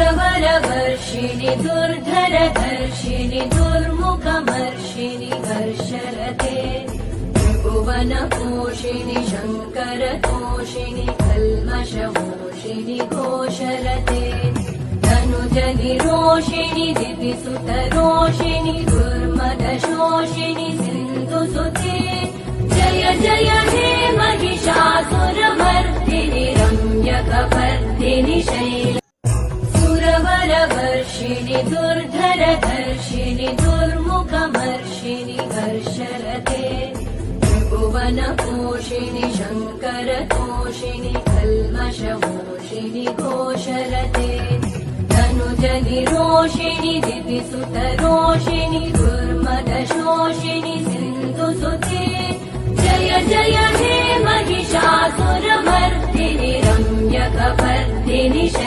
सुरवरवर्षिणि दुर्धरधर्षिणि दुर्मुखमर्षिणि हर्षरते त्रिभुवनपोषिणि शङ्करतोषिणि कल्मषमोषिणि घोषरते धनुजनिरोषिणि दितिसुतरोषिणि दुर्मदशोषिणि सिन्धुसुते जय जय हे महिषासुरमर्दिनि रम्यकपर्दिनि शैल सुरवरवर्षिणि दुर्धरधर्षिणि दुर्मुखमर्षिणि हर्षरते त्रिभुवनपोषिणि शङ्करतोषिणि कल्मषमोषिणि घोषरते धनुजनिरोषिणि दितिसुतरोषिणि दुर्मदशोषिणि सिन्धुसुते जय जय हे महिषासुरमर्दिनि रम्यकपर्दिनि शैल